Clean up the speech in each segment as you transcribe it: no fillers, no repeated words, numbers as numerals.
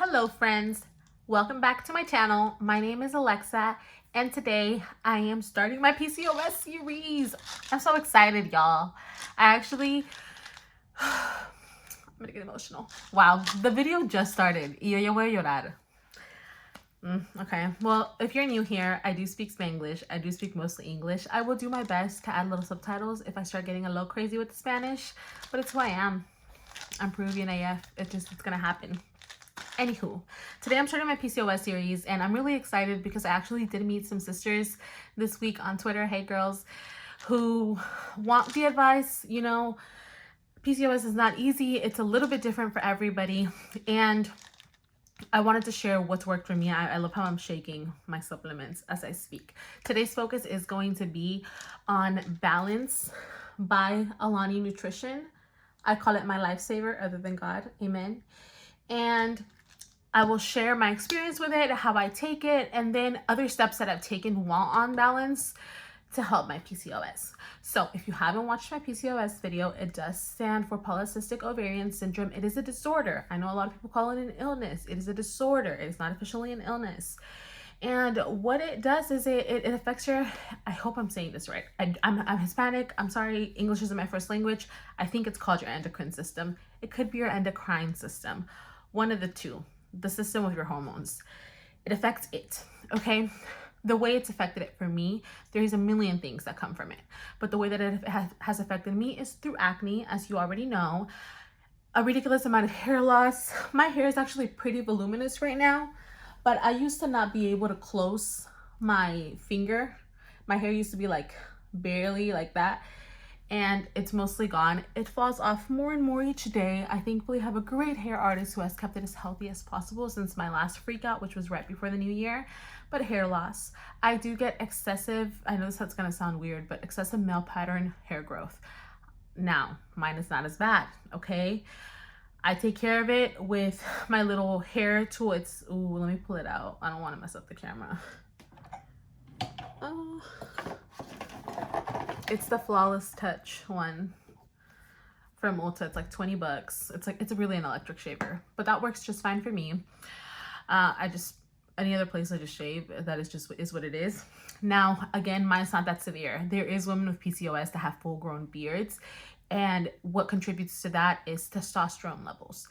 Hello friends, welcome back to my channel. My name is Alexa and today I am starting my PCOS series. I'm so excited, y'all. I'm gonna get emotional. Wow, the video just started. Y yo voy a llorar. Okay, well, if you're new here, I do speak Spanglish. I do speak mostly English. I will do my best to add little subtitles if I start getting a little crazy with the Spanish, but it's who I am. I'm Peruvian AF. It's gonna happen. Anywho, today I'm starting my PCOS series and I'm really excited because I actually did meet some sisters this week on Twitter, hey girls, who want the advice. You know, PCOS is not easy. It's a little bit different for everybody. And I wanted to share what's worked for me. I love how I'm shaking my supplements as I speak. Today's focus is going to be on Balance by Alani Nutrition. I call it my lifesaver other than God. Amen. And I will share my experience with it, how I take it, and then other steps that I've taken while on Balance to help my PCOS. So if you haven't watched my PCOS video, it does stand for polycystic ovarian syndrome. It is a disorder. I know a lot of people call it an illness. It is a disorder. It is not officially an illness. And what it does is it affects your, I hope I'm saying this right. I'm Hispanic. I'm sorry. English isn't my first language. I think it's called your endocrine system. It could be your endocrine system. One of the two. The system with your hormones. It affects it, okay? The way it's affected it for me, there's a million things that come from it. But the way that it has affected me is through acne, as you already know. A ridiculous amount of hair loss. My hair is actually pretty voluminous right now, but I used to not be able to close my finger. My hair used to be like barely like that. And it's mostly gone. It falls off more and more each day. I thankfully have a great hair artist who has kept it as healthy as possible since my last freak out, which was right before the new year. But hair loss. I do get excessive, I know this is gonna sound weird, but excessive male pattern hair growth. Now, mine is not as bad, okay? I take care of it with my little hair tool. It's, ooh, let me pull it out. I don't wanna mess up the camera. Oh. It's the Flawless Touch one from Ulta. It's like 20 bucks. It's really an electric shaver, but that works just fine for me. Any other place I just shave, that is what it is. Now, again, mine's not that severe. There is women with PCOS that have full grown beards. And what contributes to that is testosterone levels.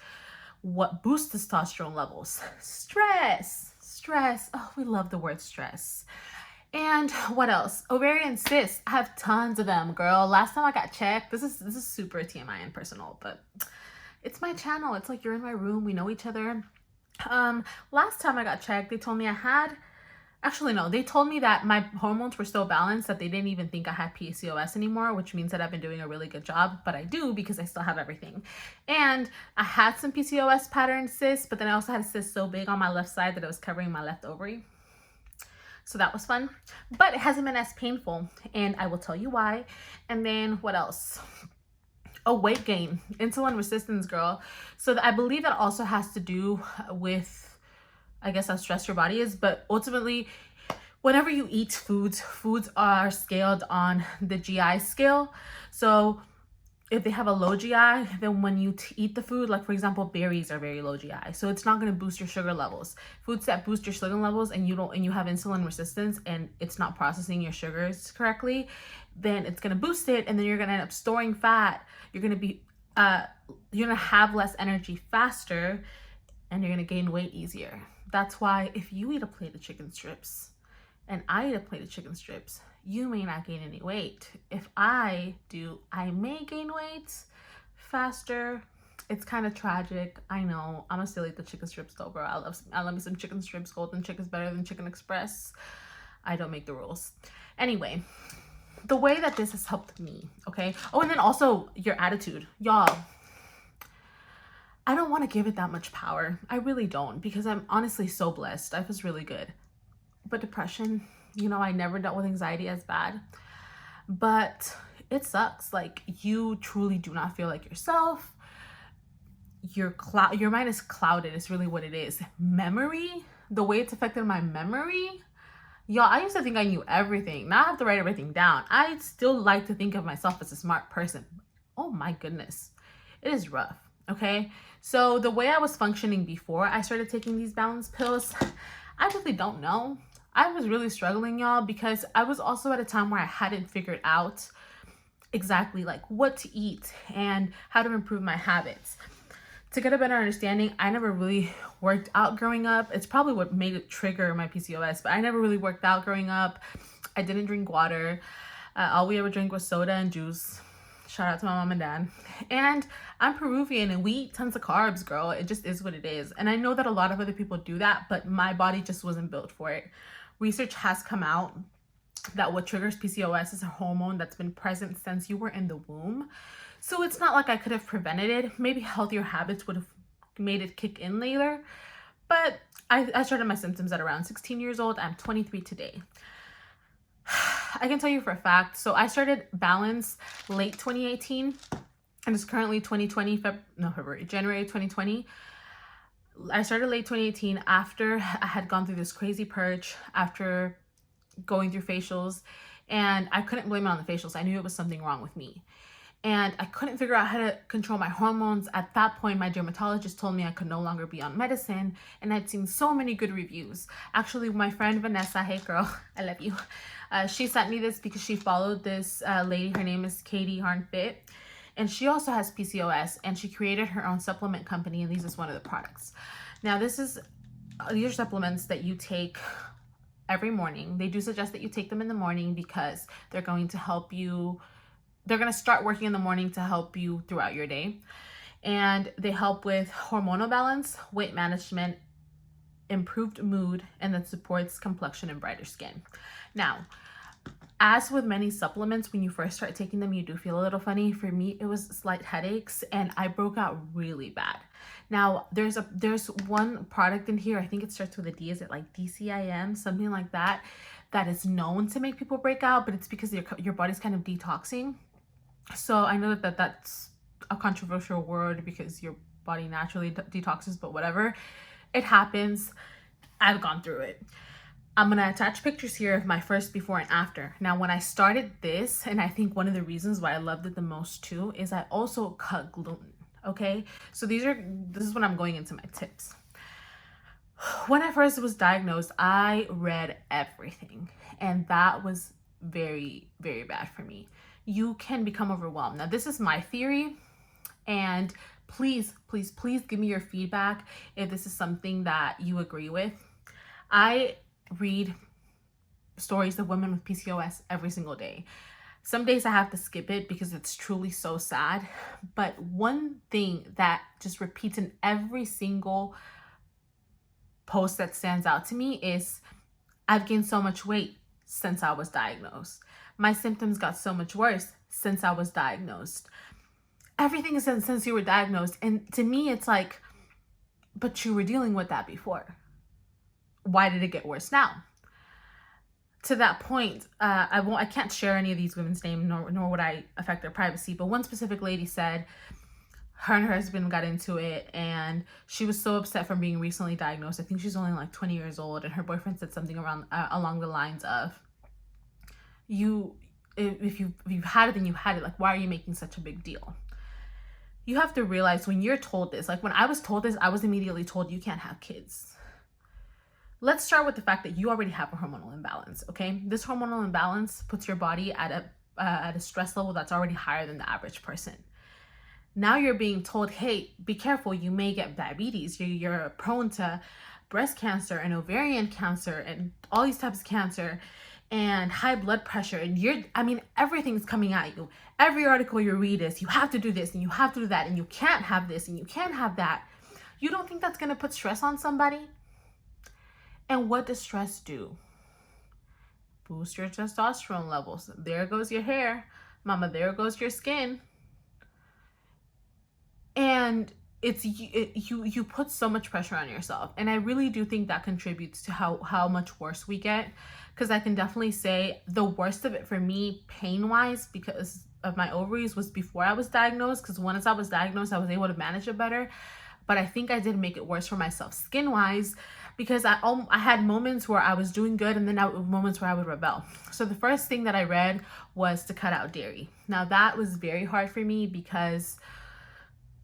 What boosts testosterone levels? Stress. Oh, we love the word stress. And what else? Ovarian cysts. I have tons of them, girl. Last time I got checked, this is super TMI and personal, but it's my channel. It's like you're in my room. We know each other. Last time I got checked, they told me they told me that my hormones were still balanced, that they didn't even think I had PCOS anymore, which means that I've been doing a really good job, but I do because I still have everything. And I had some PCOS pattern cysts, but then I also had a cyst so big on my left side that it was covering my left ovary. So that was fun, but it hasn't been as painful, and I will tell you why. And then what else? Oh, weight gain, insulin resistance, girl. So I believe that also has to do with, I guess, how stressed your body is, but ultimately, whenever you eat foods are scaled on the GI scale. So if they have a low GI, then when you eat the food, like for example, berries are very low GI. So it's not going to boost your sugar levels. Foods that boost your sugar levels and you have insulin resistance and it's not processing your sugars correctly, then it's going to boost it. And then you're going to end up storing fat. You're going to have less energy faster and you're going to gain weight easier. That's why if you eat a plate of chicken strips and I eat a plate of chicken strips, you may not gain any weight. If I do, I may gain weight faster. It's kind of tragic. I know. I'm gonna still eat the chicken strips though, bro. I love me some chicken strips. Golden chicken's better than Chicken Express. I don't make the rules. Anyway, the way that this has helped me, okay? Oh, and then also your attitude. Y'all, I don't want to give it that much power. I really don't, because I'm honestly so blessed. Life is really good. But depression, you know, I never dealt with anxiety as bad, but it sucks. Like, you truly do not feel like yourself. Your mind is clouded is really what it is. Memory, the way it's affected my memory, y'all, I used to think I knew everything. Now I have to write everything down. I still like to think of myself as a smart person. Oh my goodness, it is rough. Okay, so the way I was functioning before I started taking these balance pills, I really don't know. I was really struggling, y'all, because I was also at a time where I hadn't figured out exactly like what to eat and how to improve my habits. To get a better understanding, I never really worked out growing up. It's probably what made it trigger my PCOS, but I never really worked out growing up. I didn't drink water. All we ever drank was soda and juice. Shout out to my mom and dad. And I'm Peruvian and we eat tons of carbs, girl. It just is what it is. And I know that a lot of other people do that, but my body just wasn't built for it. Research has come out that what triggers PCOS is a hormone that's been present since you were in the womb. So it's not like I could have prevented it. Maybe healthier habits would have made it kick in later. But I started my symptoms at around 16 years old. I'm 23 today. I can tell you for a fact. So I started Balance late 2018 and it's currently 2020, January 2020. I started late 2018 after I had gone through this crazy purge, after going through facials, and I couldn't blame it on the facials. I knew it was something wrong with me. And I couldn't figure out how to control my hormones. At that point, my dermatologist told me I could no longer be on medicine, and I'd seen so many good reviews. Actually, my friend Vanessa, hey girl, I love you. She sent me this because she followed this lady. Her name is Katie Harnfit, and she also has PCOS, and she created her own supplement company, and these is one of the products. Now, these are supplements that you take every morning. They do suggest that you take them in the morning because they're going to help you. They're going to start working in the morning to help you throughout your day. And they help with hormonal balance, weight management, improved mood, and that supports complexion and brighter skin. Now, as with many supplements, when you first start taking them, you do feel a little funny. For me, it was slight headaches and I broke out really bad. Now, there's one product in here, I think it starts with a D, is it like DCIM, something like that, that is known to make people break out, but it's because your body's kind of detoxing. So I know that that's a controversial word because your body naturally detoxes, but whatever. It happens. I've gone through it. I'm going to attach pictures here of my first before and after. Now, when I started this, and I think one of the reasons why I loved it the most too, is I also cut gluten. Okay. So this is when I'm going into my tips. When I first was diagnosed, I read everything, and that was very, very bad for me. You can become overwhelmed. Now, this is my theory, and please, please, please give me your feedback if this is something that you agree with. I read stories of women with PCOS every single day. Some days I have to skip it because it's truly so sad. But one thing that just repeats in every single post that stands out to me is I've gained so much weight since I was diagnosed. My symptoms got so much worse since I was diagnosed. Everything is since you were diagnosed. And to me, it's like, but you were dealing with that before. Why did it get worse now? To that point, I can't share any of these women's names, nor would I affect their privacy. But one specific lady said her and her husband got into it, and she was so upset from being recently diagnosed. I think she's only like 20 years old, and her boyfriend said something along the lines of, if you've had it, then you had it. Like, why are you making such a big deal? You have to realize when you're told this, like when I was told this, I was immediately told you can't have kids. Let's start with the fact that you already have a hormonal imbalance, okay? This hormonal imbalance puts your body at a stress level that's already higher than the average person. Now you're being told, hey, be careful, you may get diabetes, you're prone to breast cancer and ovarian cancer and all these types of cancer and high blood pressure, and everything's coming at you. Every article you read is, you have to do this and you have to do that and you can't have this and you can't have that. You don't think that's gonna put stress on somebody? And what does stress do? Boost your testosterone levels. There goes your hair. Mama, there goes your skin. And you put so much pressure on yourself. And I really do think that contributes to how much worse we get. Because I can definitely say the worst of it for me, pain-wise, because of my ovaries, was before I was diagnosed. Because once I was diagnosed, I was able to manage it better. But I think I did make it worse for myself skin-wise, because I had moments where I was doing good and then moments where I would rebel. So the first thing that I read was to cut out dairy. Now that was very hard for me because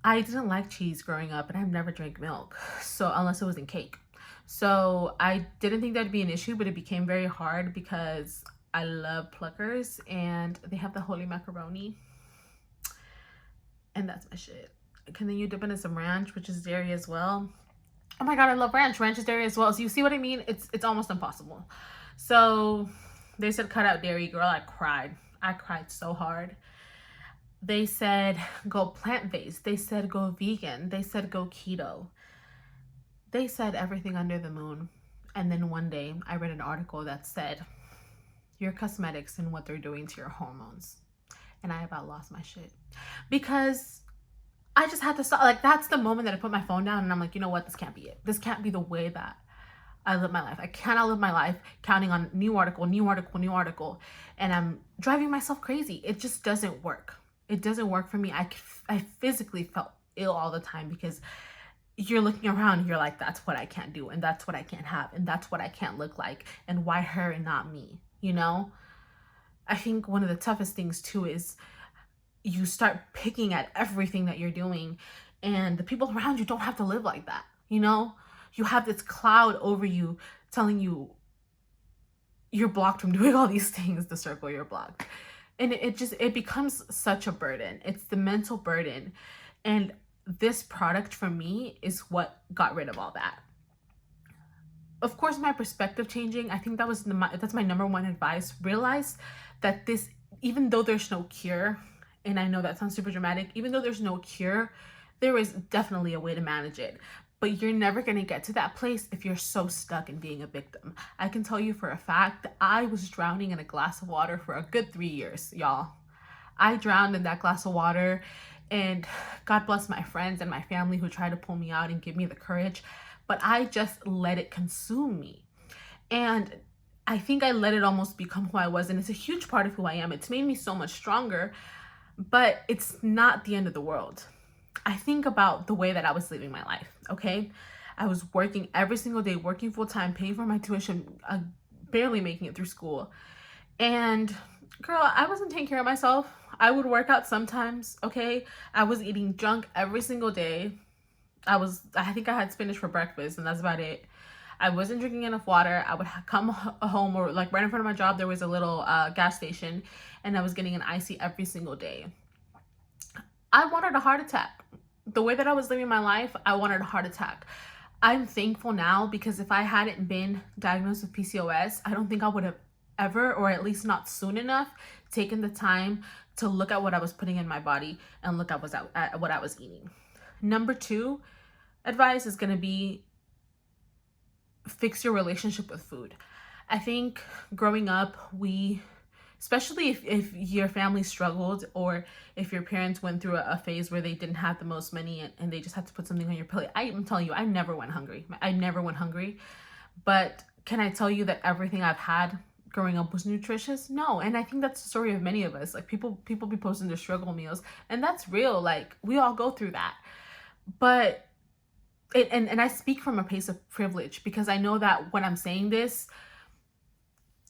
I didn't like cheese growing up, and I've never drank milk, so unless it was in cake. So I didn't think that'd be an issue, but it became very hard because I love Pluckers, and they have the holy macaroni, and that's my shit. And then you dip it in some ranch, which is dairy as well. Oh my god, I love ranch. Ranch is dairy as well. So you see what I mean? It's almost impossible. So they said cut out dairy. Girl, I cried. I cried so hard. They said go plant-based. They said go vegan. They said go keto. They said everything under the moon. And then one day I read an article that said your cosmetics and what they're doing to your hormones. And I about lost my shit. Because I just had to stop. Like, that's the moment that I put my phone down and I'm like, you know what? This can't be it. This can't be the way that I live my life. I cannot live my life counting on new article. And I'm driving myself crazy. It just doesn't work. It doesn't work for me. I physically felt ill all the time because you're looking around and you're like, that's what I can't do. And that's what I can't have. And that's what I can't look like. And why her and not me? You know? I think one of the toughest things too is you start picking at everything that you're doing, and the people around you don't have to live like that. You know, you have this cloud over you telling you you're blocked from doing all these things, the circle you're blocked. And it becomes such a burden. It's the mental burden. And this product for me is what got rid of all that. Of course, my perspective changing, I think that's my number one advice. Realize that this, even though there's no cure, and I know that sounds super dramatic, even though there's no cure, there is definitely a way to manage it. But you're never going to get to that place if you're so stuck in being a victim. I can tell you for a fact that I was drowning in a glass of water for a good 3 years, y'all. I drowned in that glass of water, and God bless my friends and my family who tried to pull me out and give me the courage, but I just let it consume me. And I think I let it almost become who I was, and it's a huge part of who I am. It's made me so much stronger, but it's not the end of the world. I think about the way that I was living my life, okay? I was working every single day, working full-time, paying for my tuition, barely making it through school. And girl, I wasn't taking care of myself. I would work out sometimes, okay? I was eating junk every single day. I think I had spinach for breakfast, and that's about it. I wasn't drinking enough water. I would come home, or like right in front of my job, there was a little gas station, and I was getting an icy every single day. I wanted a heart attack. The way that I was living my life, I wanted a heart attack. I'm thankful now because if I hadn't been diagnosed with PCOS, I don't think I would have ever, or at least not soon enough, taken the time to look at what I was putting in my body and look at what I was eating. Number 2 advice is going to be fix your relationship with food. I think growing up, especially if your family struggled, or if your parents went through a phase where they didn't have the most money and they just had to put something on your plate. I'm telling you, I never went hungry. But can I tell you that everything I've had growing up was nutritious? No. And I think that's the story of many of us. Like people be posting their struggle meals, and that's real. Like we all go through that. But and I speak from a place of privilege, because I know that when I'm saying this,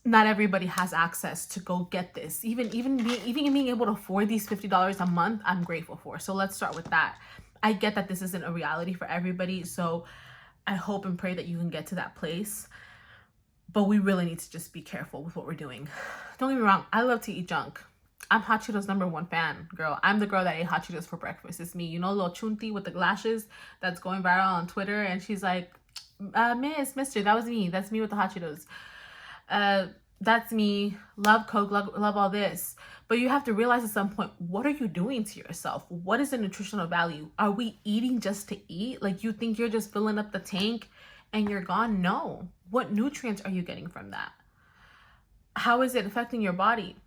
not everybody has access to go get this. Even being able to afford these $50 a month, I'm grateful for. So let's start with that. I get that this isn't a reality for everybody, so I hope and pray that you can get to that place. But we really need to just be careful with what we're doing. Don't get me wrong, I love to eat junk. I'm Hot Cheetos #1 fan, girl. I'm the girl that ate Hot Cheetos for breakfast. It's me. You know, little Chunti with the lashes that's going viral on Twitter, and she's like, Mister, that was me. That's me with the Hot Cheetos. That's me. Love Coke, love all this. But you have to realize at some point, what are you doing to yourself? What is the nutritional value? Are we eating just to eat? Like, you think you're just filling up the tank and you're gone? No. What nutrients are you getting from that? How is it affecting your body?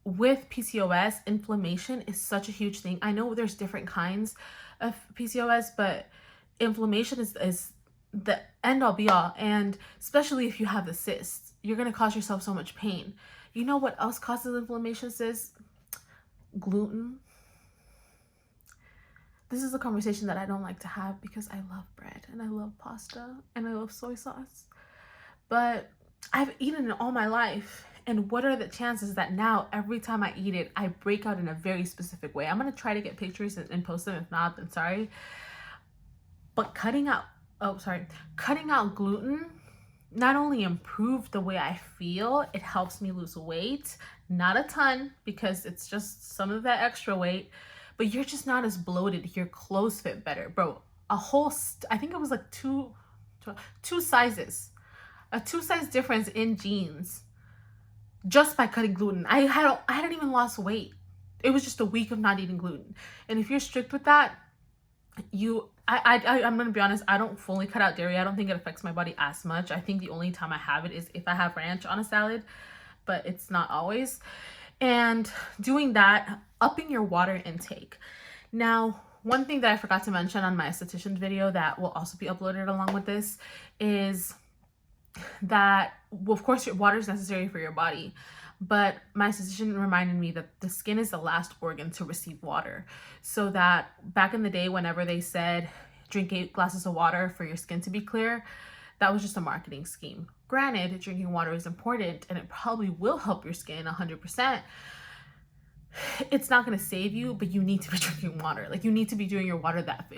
With PCOS, inflammation is such a huge thing. I know there's different kinds of PCOS, but inflammation is the end all be all. And especially if you have the cysts, you're going to cause yourself so much pain. You know what else causes inflammation, sis? Gluten. This is a conversation that I don't like to have because I love bread and I love pasta and I love soy sauce. But I've eaten it all my life, And what are the chances that now every time I eat it, I break out in a very specific way? I'm going to try to get pictures and post them. If not, then sorry. But cutting out gluten not only improved the way I feel, it helps me lose weight. Not a ton, because it's just some of that extra weight, but you're just not as bloated. Your clothes fit better. Bro, I think it was like two sizes. A 2 size difference in jeans just by cutting gluten. I hadn't even lost weight. It was just a week of not eating gluten. And if you're strict with that, I'm gonna be honest, I don't fully cut out dairy. I don't think it affects my body as much. I think the only time I have it is if I have ranch on a salad, but it's not always. And doing that, upping your water intake. Now, one thing that I forgot to mention on my esthetician video that will also be uploaded along with this is that, well, of course, your water is necessary for your body, but my esthetician reminded me that the skin is the last organ to receive water. So that back in the day, whenever they said drink 8 glasses of water for your skin to be clear, that was just a marketing scheme. Granted, drinking water is important and it probably will help your skin 100%. It's not going to save you, but you need to be drinking water. Like, you need to be doing your body that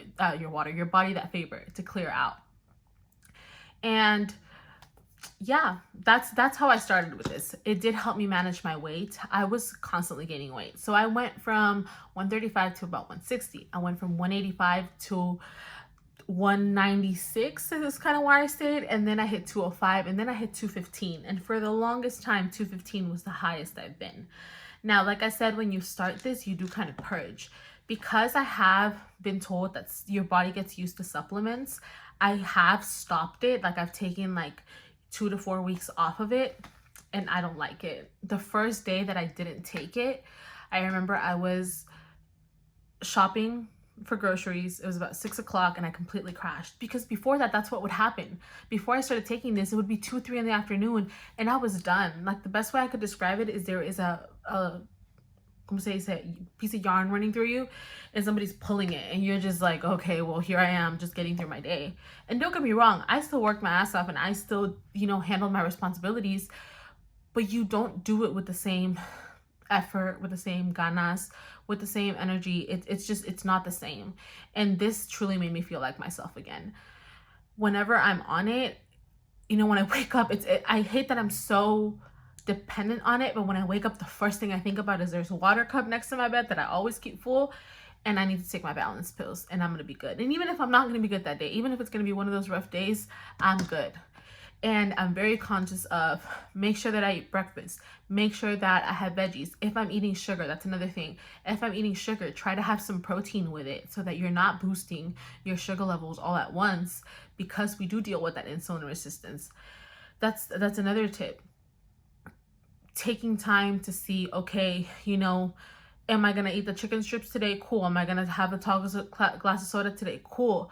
favor to clear out. And yeah, that's how I started with this. It did help me manage my weight. I was constantly gaining weight. So I went from 135 to about 160. I went from 185 to 196. Is kind of where I stayed. And then I hit 205, and then I hit 215. And for the longest time, 215 was the highest I've been. Now, like I said, when you start this, you do kind of purge. Because I have been told that your body gets used to supplements, I have stopped it. Like, I've taken like 2 to 4 weeks off of it, and I don't like it. The first day that I didn't take it, I remember I was shopping for groceries. It was about 6 o'clock and I completely crashed, because before that, that's what would happen. Before I started taking this, it would be 2, 3 in the afternoon and I was done. Like, the best way I could describe it is there is a piece of yarn running through you and somebody's pulling it and you're just like, okay, well, here I am just getting through my day. And don't get me wrong, I still work my ass off and I still, handle my responsibilities, but you don't do it with the same effort, with the same ganas, with the same energy. It's not the same. And this truly made me feel like myself again. Whenever I'm on it, when I wake up, I hate that I'm so dependent on it, but when I wake up, the first thing I think about is there's a water cup next to my bed that I always keep full, and I need to take my balance pills and I'm gonna be good. And even if I'm not gonna be good that day, even if it's gonna be one of those rough days, I'm good. And I'm very conscious of make sure that I eat breakfast, make sure that I have veggies. If I'm eating sugar, that's another thing. If I'm eating sugar, try to have some protein with it so that you're not boosting your sugar levels all at once, because we do deal with that insulin resistance. That's another tip. Taking time to see, okay, am I gonna eat the chicken strips today? Cool. Am I gonna have a glass of soda today? Cool.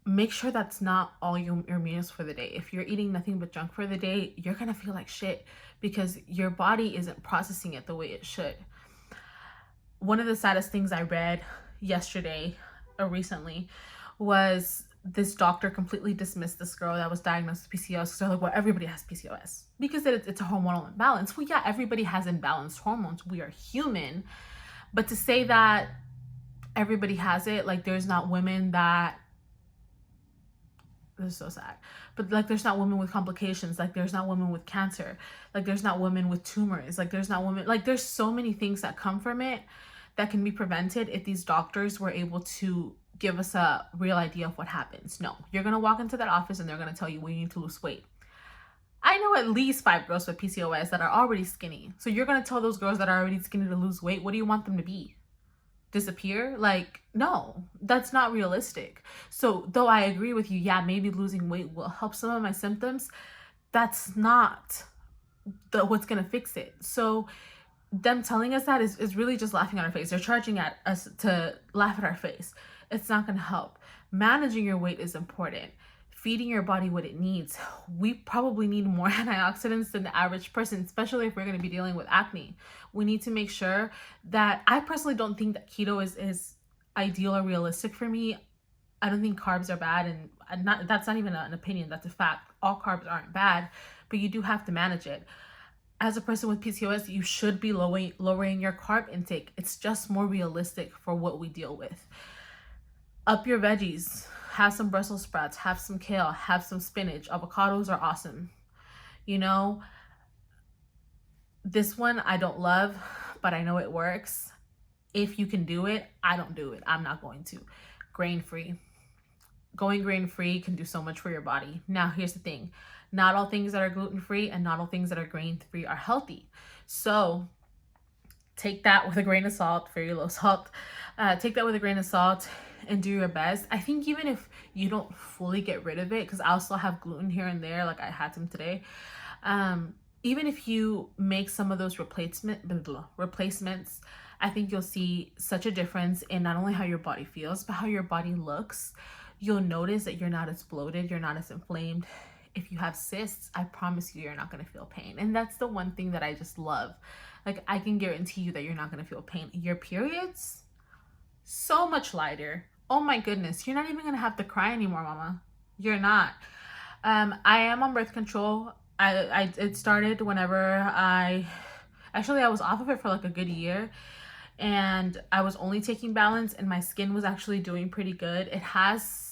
Make sure that's not all your meals for the day. If you're eating nothing but junk for the day, you're gonna feel like shit because your body isn't processing it the way it should. One of the saddest things I read yesterday or recently was this doctor completely dismissed this girl that was diagnosed with PCOS. So they're like, well, everybody has PCOS because it's a hormonal imbalance. Well, yeah, everybody has imbalanced hormones. We are human. But to say that everybody has it, like, there's not women that, this is so sad, but like, there's not women with complications. Like, there's not women with cancer. Like, there's not women with tumors. Like, there's not women, like, there's so many things that come from it that can be prevented if these doctors were able to give us a real idea of what happens. No, you're going to walk into that office and they're going to tell you, well, you need to lose weight. I know at least 5 girls with PCOS that are already skinny. So you're going to tell those girls that are already skinny to lose weight. What do you want them to be? Disappear? Like, no, that's not realistic. So though I agree with you, yeah, maybe losing weight will help some of my symptoms, that's not what's going to fix it. So them telling us that is really just laughing at our face. They're charging at us to laugh at our face. It's not going to help. Managing your weight is important. Feeding your body what it needs. We probably need more antioxidants than the average person, especially if we're going to be dealing with acne. We need to make sure that, I personally don't think that keto is ideal or realistic for me. I don't think carbs are bad, and that's not even an opinion, that's a fact. All carbs aren't bad, but you do have to manage it. as a person with PCOS, you should be lowering your carb intake. It's just more realistic for what we deal with. Up your veggies. Have some Brussels sprouts, have some kale, have some spinach. Avocados are awesome. You know, this one I don't love, but I know it works. If you can do it, I don't do it. I'm not going to. Grain-free. Going grain-free can do so much for your body. Now, here's the thing. Not all things that are gluten-free and not all things that are grain-free are healthy. So take that with a grain of salt, very low salt. Take that with a grain of salt and do your best. I think even if you don't fully get rid of it, because I'll still have gluten here and there, like I had some today. Even if you make some of those replacements, I think you'll see such a difference in not only how your body feels, but how your body looks. You'll notice that you're not as bloated, you're not as inflamed. If you have cysts, I promise you, you're not going to feel pain. And that's the one thing that I just love. Like, I can guarantee you that you're not going to feel pain. Your periods, so much lighter. Oh my goodness, you're not even going to have to cry anymore, mama. You're not. I am on birth control. It started whenever I was off of it for like a good year, and I was only taking Balance, and my skin was actually doing pretty good. It has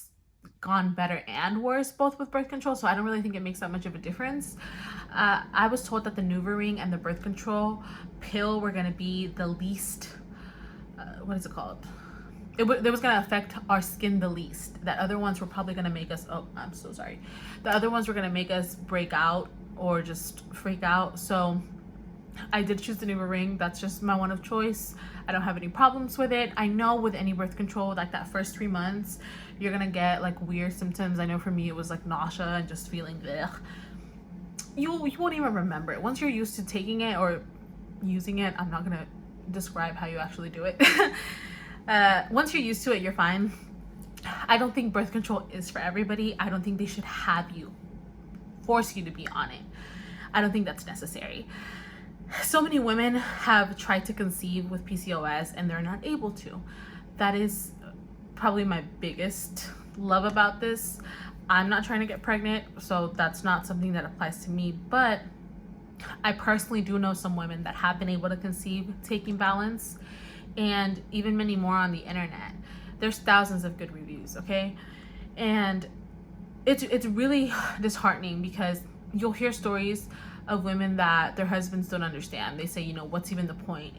gone better and worse both with birth control, so I don't really think it makes that much of a difference. I was told that the NuvaRing and the birth control pill were going to be the least, what is it called? It was going to affect our skin the least. That other ones were probably going to make us, oh, I'm so sorry. The other ones were going to make us break out or just freak out. So I did choose the NuvaRing. That's just my one of choice. I don't have any problems with it. I know with any birth control, like that first 3 months, you're going to get like weird symptoms. I know for me, it was like nausea and just feeling ugh. You won't even remember it. Once you're used to taking it or using it, I'm not going to describe how you actually do it. Once you're used to it, you're fine. I don't think birth control is for everybody. I don't think they should force you to be on it. I don't think that's necessary. So many women have tried to conceive with PCOS and they're not able to. That is probably my biggest love about this. I'm not trying to get pregnant, so that's not something that applies to me, but I personally do know some women that have been able to conceive taking Balance, and even many more on the internet. There's thousands of good reviews, okay? And it's really disheartening because you'll hear stories of women that their husbands don't understand. They say, you know, what's even the point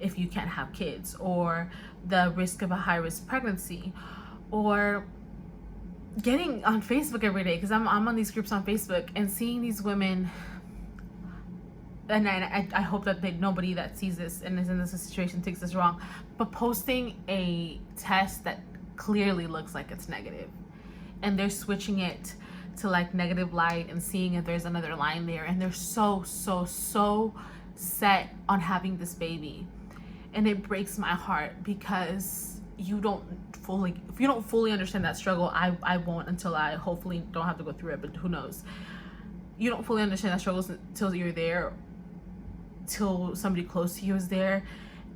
if you can't have kids, or the risk of a high-risk pregnancy, or getting on Facebook every day, because I'm on these groups on Facebook and seeing these women. And I hope that nobody that sees this and is in this situation takes this wrong, but posting a test that clearly looks like it's negative, and they're switching it to like negative light and seeing if there's another line there, and they're so set on having this baby, and it breaks my heart because if you don't fully understand that struggle, I won't until I hopefully don't have to go through it, but who knows. You don't fully understand that struggle until you're there, till somebody close to you is there,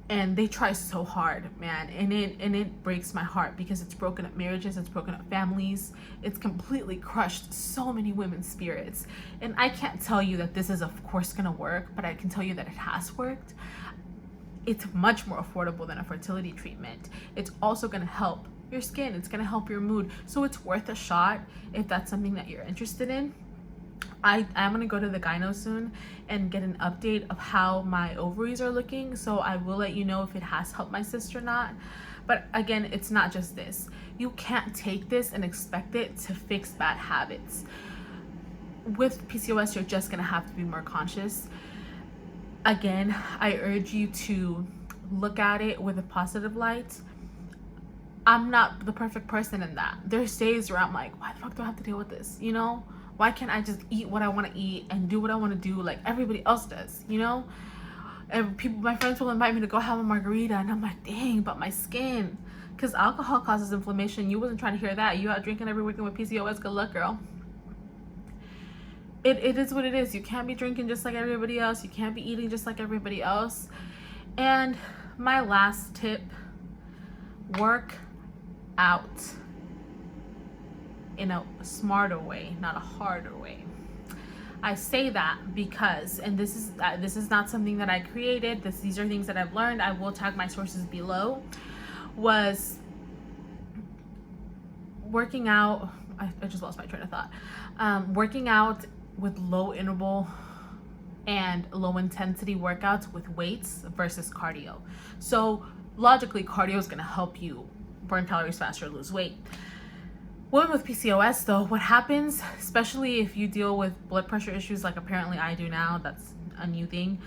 and they try so hard, man, and it breaks my heart because it's broken up marriages, it's broken up families, it's completely crushed so many women's spirits. And I can't tell you that this is of course gonna work, but I can tell you that it has worked. It's much more affordable than a fertility treatment. It's also gonna help your skin, it's gonna help your mood, so it's worth a shot if that's something that you're interested in. I'm gonna go to the gyno soon and get an update of how my ovaries are looking, so I will let you know if it has helped my cyst or not. But again, it's not just this. You can't take this and expect it to fix bad habits. With PCOS, you're just gonna have to be more conscious. Again, I urge you to look at it with a positive light. I'm not the perfect person in that. There's days where I'm like, why the fuck do I have to deal with this, you know? Why can't I just eat what I want to eat and do what I want to do like everybody else does, you know? And my friends will invite me to go have a margarita, and I'm like, dang, but my skin. Because alcohol causes inflammation. You wasn't trying to hear that. You out drinking every weekend with PCOS, good luck, girl. It is what it is. You can't be drinking just like everybody else. You can't be eating just like everybody else. And my last tip, work out in a smarter way, not a harder way. I say that because, and this is not something that I created. These are things that I've learned. I will tag my sources below. Was working out. I just lost my train of thought. Working out with low interval and low intensity workouts with weights versus cardio. So logically, cardio is going to help you burn calories faster, lose weight. Women with PCOS though, what happens, especially if you deal with blood pressure issues like apparently I do now, that's a new thing,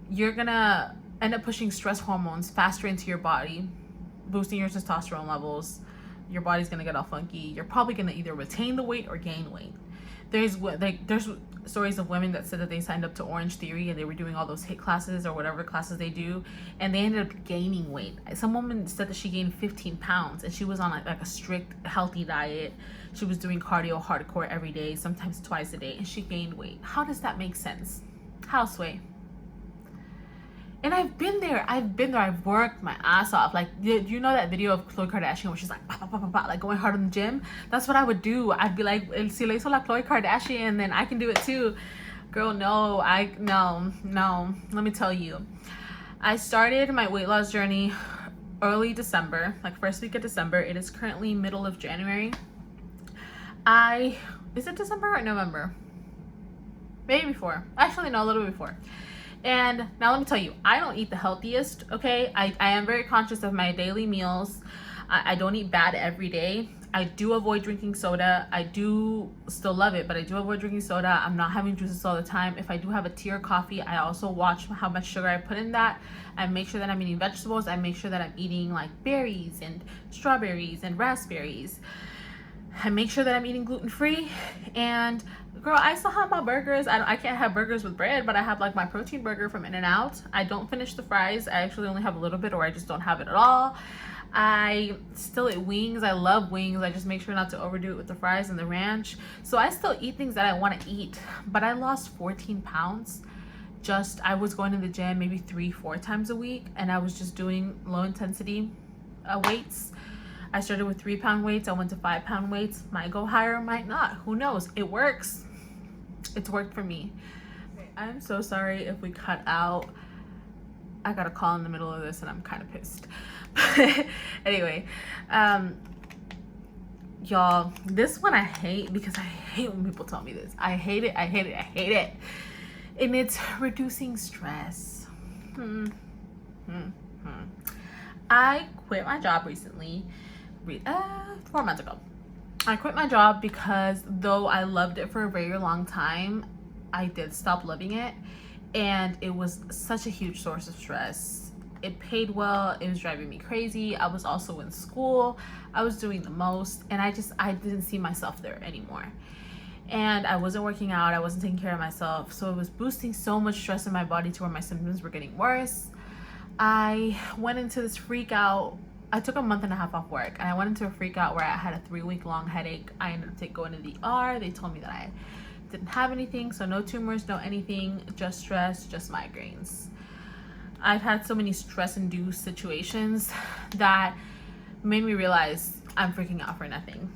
you're gonna end up pushing stress hormones faster into your body, boosting your testosterone levels. Your body's gonna get all funky. You're probably gonna either retain the weight or gain weight. There's stories of women that said that they signed up to Orange Theory and they were doing all those HIIT classes or whatever classes they do, and they ended up gaining weight. Some woman said that she gained 15 pounds and she was on like a strict healthy diet. She was doing cardio hardcore every day, sometimes twice a day, and she gained weight. How does that make sense? How, Sway? And I've been there. I've worked my ass off. Like, you know that video of Khloe Kardashian where she's like, bah, bah, bah, bah, bah, like going hard in the gym? That's what I would do. I'd be like, si le hizo la Khloe Kardashian, then I can do it too. Girl, no. Let me tell you. I started my weight loss journey early December, like first week of December. It is currently middle of January. Is it December or November? Maybe before. Actually, no, a little bit before. And now let me tell you, I don't eat the healthiest, okay? I am very conscious of my daily meals. I don't eat bad every day. I do avoid drinking soda. I do still love it, but I do avoid drinking soda. I'm not having juices all the time. If I do have a tea or coffee, I also watch how much sugar I put in that. I make sure that I'm eating vegetables. I make sure that I'm eating like berries and strawberries and raspberries. I make sure that I'm eating gluten-free. And girl, I still have my burgers. I can't have burgers with bread, but I have like my protein burger from In-N-Out. I don't finish the fries. I actually only have a little bit, or I just don't have it at all. I still eat wings. I love wings. I just make sure not to overdo it with the fries and the ranch. So I still eat things that I want to eat, but I lost 14 pounds. I was going to the gym maybe 3-4 times a week, and I was just doing low intensity weights. I started with 3-pound weights. I went to 5-pound weights. Might go higher, might not. Who knows? It works. It's worked for me. I'm so sorry if we cut out. I got a call in the middle of this and I'm kind of pissed. Anyway, y'all, this one I hate because I hate when people tell me this. I hate it. And it's reducing stress. I quit my job recently. 4 months ago. I quit my job because though I loved it for a very long time, I did stop loving it, and it was such a huge source of stress. It paid well. It was driving me crazy. I was also in school. I was doing the most, and I didn't see myself there anymore. And I wasn't working out. I wasn't taking care of myself. So it was boosting so much stress in my body to where my symptoms were getting worse. I went into this freak out. I took a month and a half off work, and I went into a freak out where I had a 3-week long headache. I ended up going to the ER. They told me that I didn't have anything, so no tumors, no anything, just stress, just migraines. I've had so many stress-induced situations that made me realize I'm freaking out for nothing.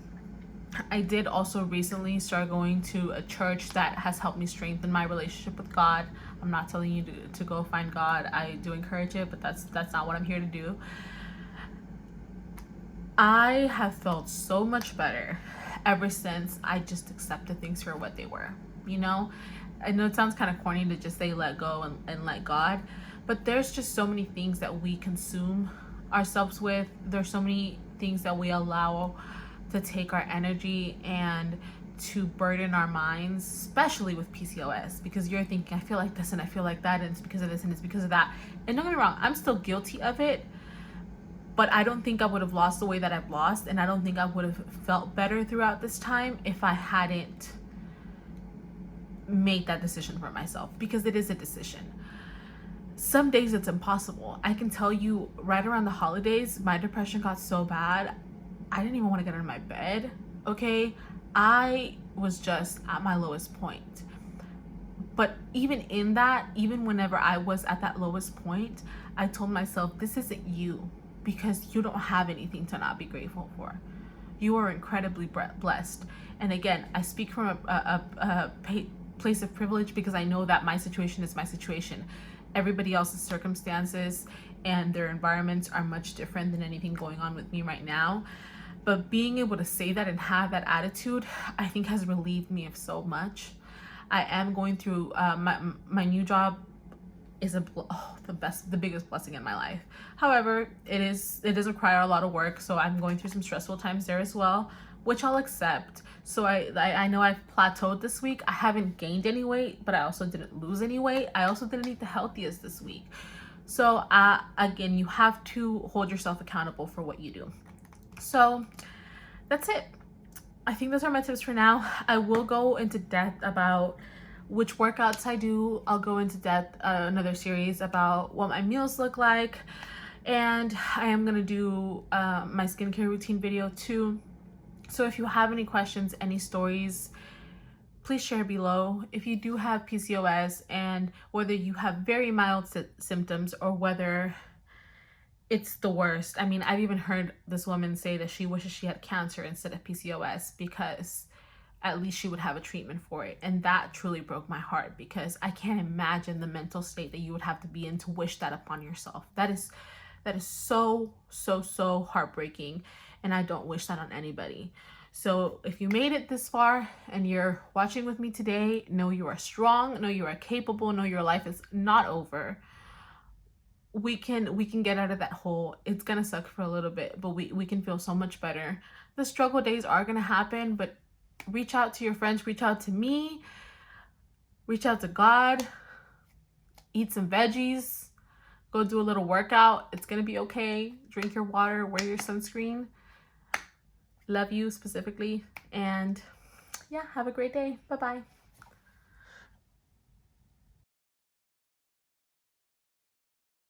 I did also recently start going to a church that has helped me strengthen my relationship with God. I'm not telling you to go find God. I do encourage it, but that's not what I'm here to do. I have felt so much better ever since I just accepted things for what they were. You know, I know it sounds kind of corny to just say let go and let God, but there's just so many things that we consume ourselves with. There's so many things that we allow to take our energy and to burden our minds, especially with PCOS, because you're thinking, I feel like this and I feel like that, and it's because of this and it's because of that. And don't get me wrong, I'm still guilty of it, but I don't think I would have lost the way that I've lost, and I don't think I would have felt better throughout this time if I hadn't made that decision for myself, because it is a decision. Some days it's impossible. I can tell you right around the holidays, my depression got so bad, I didn't even want to get out of my bed, okay? I was just at my lowest point. But even in that, even whenever I was at that lowest point, I told myself, this isn't you, because you don't have anything to not be grateful for. you are incredibly blessed. And again, I speak from a place of privilege because I know that my situation is my situation. Everybody else's circumstances and their environments are much different than anything going on with me right now. But being able to say that and have that attitude, I think has relieved me of so much. I am going through my new job is the biggest blessing in my life. However, it does require a lot of work, so I'm going through some stressful times there as well, which I'll accept. So I know I've plateaued this week. I haven't gained any weight, but I also didn't lose any weight. I also didn't eat the healthiest this week. So again, you have to hold yourself accountable for what you do. So that's it. I think those are my tips for now. I will go into depth about which workouts I do. I'll go into depth another series about what my meals look like, and I am gonna do my skincare routine video too. So if you have any questions, any stories, please share below. If you do have PCOS, and whether you have very mild symptoms or whether it's the worst. I mean, I've even heard this woman say that she wishes she had cancer instead of PCOS because at least she would have a treatment for it. And that truly broke my heart, because I can't imagine the mental state that you would have to be in to wish that upon yourself. That is so heartbreaking, and I don't wish that on anybody. So if you made it this far and you're watching with me today, know you are strong, know you are capable, know your life is not over. We can get out of that hole. It's gonna suck for a little bit, but we can feel so much better. The struggle days are gonna happen, but reach out to your friends, reach out to me, reach out to God, eat some veggies, go do a little workout. It's gonna be okay. Drink your water, wear your sunscreen. Love you specifically, and yeah, have a great day. Bye-bye.